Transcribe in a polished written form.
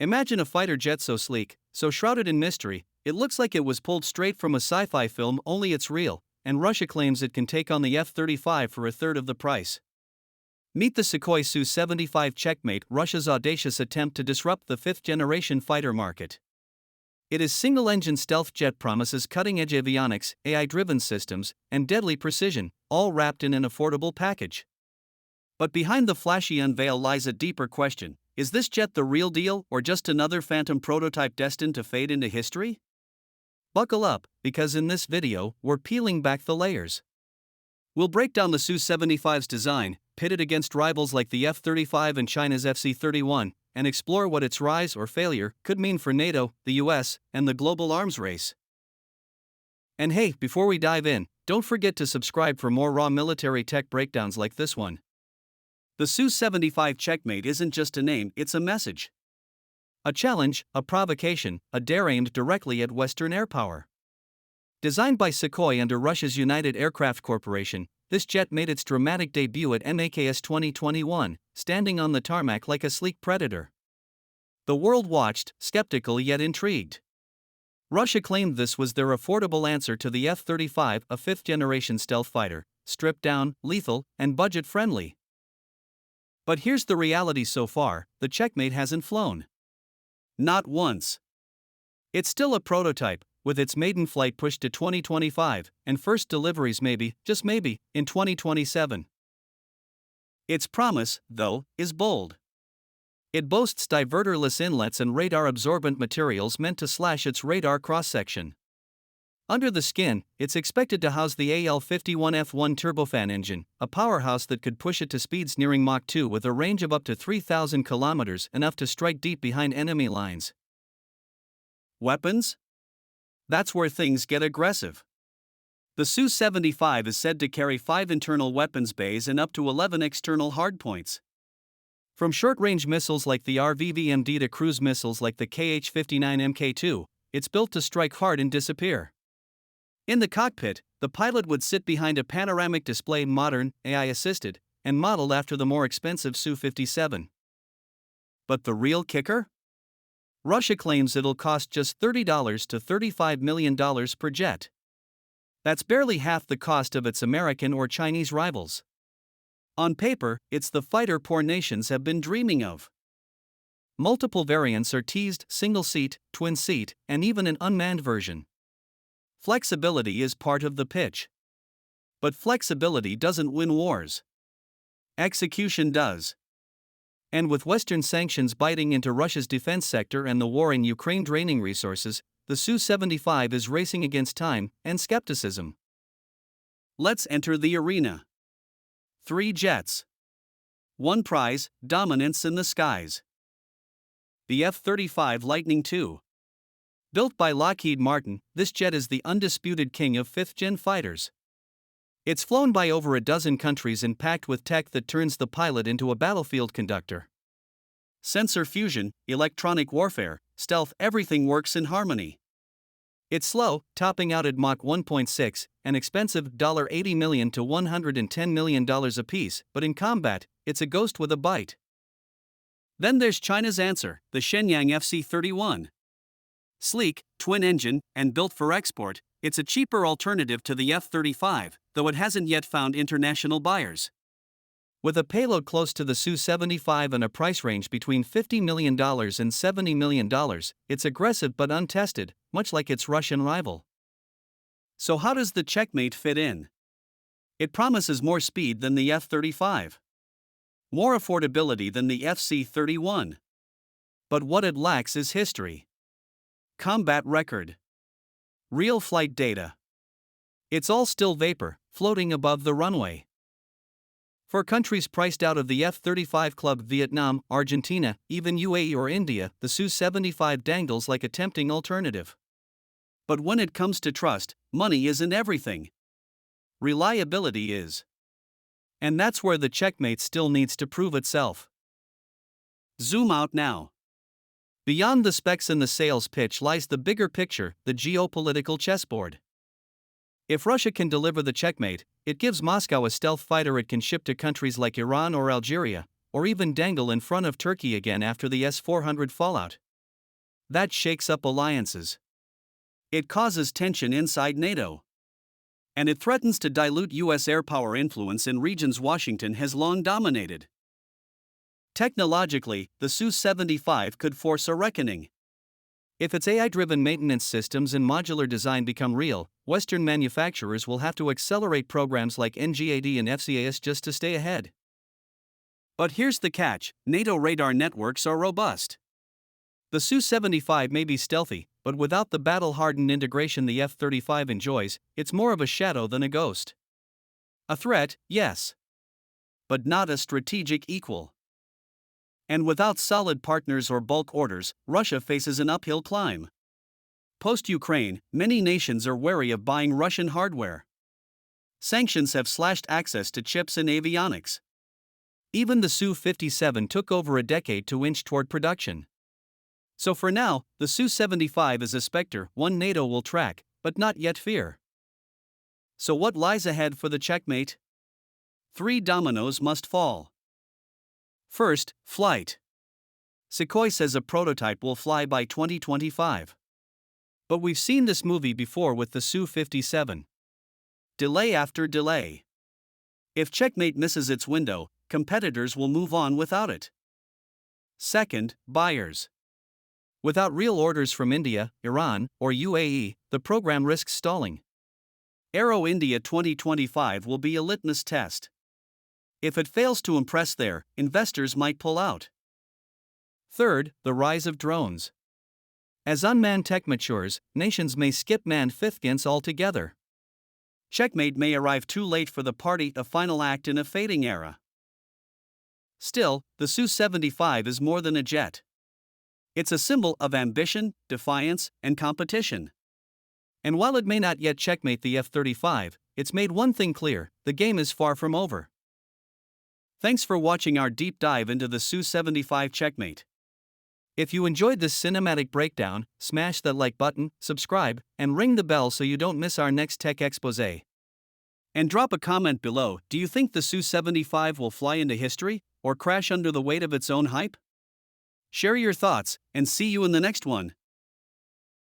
Imagine a fighter jet so sleek, so shrouded in mystery, it looks like it was pulled straight from a sci-fi film, only it's real, and Russia claims it can take on the F-35 for a third of the price. Meet the Sukhoi Su-75 Checkmate, Russia's audacious attempt to disrupt the fifth-generation fighter market. It is single-engine stealth jet, promises cutting-edge avionics, AI-driven systems, and deadly precision, all wrapped in an affordable package. But behind the flashy unveil lies a deeper question. Is this jet the real deal, or just another phantom prototype destined to fade into history? Buckle up, because in this video, we're peeling back the layers. We'll break down the Su-75's design, pit it against rivals like the F-35 and China's FC-31, and explore what its rise or failure could mean for NATO, the US, and the global arms race. And hey, before we dive in, don't forget to subscribe for more raw military tech breakdowns like this one. The Su-75 Checkmate isn't just a name, it's a message. A challenge, a provocation, a dare aimed directly at Western airpower. Designed by Sukhoi under Russia's United Aircraft Corporation, this jet made its dramatic debut at MAKS 2021, standing on the tarmac like a sleek predator. The world watched, skeptical yet intrigued. Russia claimed this was their affordable answer to the F-35, a fifth-generation stealth fighter, stripped down, lethal, and budget-friendly. But here's the reality so far: the Checkmate hasn't flown. Not once. It's still a prototype, with its maiden flight pushed to 2025, and first deliveries maybe, just maybe, in 2027. Its promise, though, is bold. It boasts diverterless inlets and radar-absorbent materials meant to slash its radar cross-section. Under the skin, it's expected to house the AL-51F1 turbofan engine, a powerhouse that could push it to speeds nearing Mach 2 with a range of up to 3,000 kilometers, enough to strike deep behind enemy lines. Weapons? That's where things get aggressive. The Su-75 is said to carry 5 internal weapons bays and up to 11 external hardpoints. From short-range missiles like the RVVMD to cruise missiles like the Kh-59 Mk2, it's built to strike hard and disappear. In the cockpit, the pilot would sit behind a panoramic display, modern, AI-assisted, and modeled after the more expensive Su-57. But the real kicker? Russia claims it'll cost just $30 to $35 million per jet. That's barely half the cost of its American or Chinese rivals. On paper, it's the fighter poor nations have been dreaming of. Multiple variants are teased: single-seat, twin-seat, and even an unmanned version. Flexibility is part of the pitch. But flexibility doesn't win wars. Execution does. And with Western sanctions biting into Russia's defense sector and the war in Ukraine draining resources, the Su-75 is racing against time and skepticism. Let's enter the arena. 3 jets. 1 prize: dominance in the skies. The F-35 Lightning II. Built by Lockheed Martin, this jet is the undisputed king of fifth-gen fighters. It's flown by over a dozen countries and packed with tech that turns the pilot into a battlefield conductor. Sensor fusion, electronic warfare, stealth, everything works in harmony. It's slow, topping out at Mach 1.6, and expensive, $80 million to $110 million apiece, but in combat, it's a ghost with a bite. Then there's China's answer, the Shenyang FC-31. Sleek, twin-engine, and built for export, it's a cheaper alternative to the F-35, though it hasn't yet found international buyers. With a payload close to the Su-75 and a price range between $50 million and $70 million, it's aggressive but untested, much like its Russian rival. So how does the Checkmate fit in? It promises more speed than the F-35. More affordability than the FC-31. But what it lacks is history. Combat record. Real flight data. It's all still vapor, floating above the runway. For countries priced out of the F-35 club, Vietnam, Argentina, even UAE or India, the Su-75 dangles like a tempting alternative. But when it comes to trust, money isn't everything. Reliability is. And that's where the Checkmate still needs to prove itself. Zoom out now. Beyond the specs and the sales pitch lies the bigger picture, the geopolitical chessboard. If Russia can deliver the Checkmate, it gives Moscow a stealth fighter it can ship to countries like Iran or Algeria, or even dangle in front of Turkey again after the S-400 fallout. That shakes up alliances. It causes tension inside NATO. And it threatens to dilute U.S. airpower influence in regions Washington has long dominated. Technologically, the Su-75 could force a reckoning. If its AI-driven maintenance systems and modular design become real, Western manufacturers will have to accelerate programs like NGAD and FCAS just to stay ahead. But here's the catch: NATO radar networks are robust. The Su-75 may be stealthy, but without the battle-hardened integration the F-35 enjoys, it's more of a shadow than a ghost. A threat, yes, but not a strategic equal. And without solid partners or bulk orders, Russia faces an uphill climb. Post-Ukraine, many nations are wary of buying Russian hardware. Sanctions have slashed access to chips and avionics. Even the Su-57 took over a decade to inch toward production. So for now, the Su-75 is a specter one NATO will track, but not yet fear. So what lies ahead for the Checkmate? 3 dominoes must fall. First, flight. Sukhoi says a prototype will fly by 2025. But we've seen this movie before with the Su-57. Delay after delay. If Checkmate misses its window, competitors will move on without it. Second, buyers. Without real orders from India, Iran, or UAE, the program risks stalling. Aero India 2025 will be a litmus test. If it fails to impress there, investors might pull out. Third, the rise of drones. As unmanned tech matures, nations may skip manned fifth-gens altogether. Checkmate may arrive too late for the party, a final act in a fading era. Still, the Su-75 is more than a jet. It's a symbol of ambition, defiance, and competition. And while it may not yet checkmate the F-35, it's made one thing clear: the game is far from over. Thanks for watching our deep dive into the Su-75 Checkmate. If you enjoyed this cinematic breakdown, smash that like button, subscribe, and ring the bell so you don't miss our next tech expose. And drop a comment below: do you think the Su-75 will fly into history, or crash under the weight of its own hype? Share your thoughts, and see you in the next one.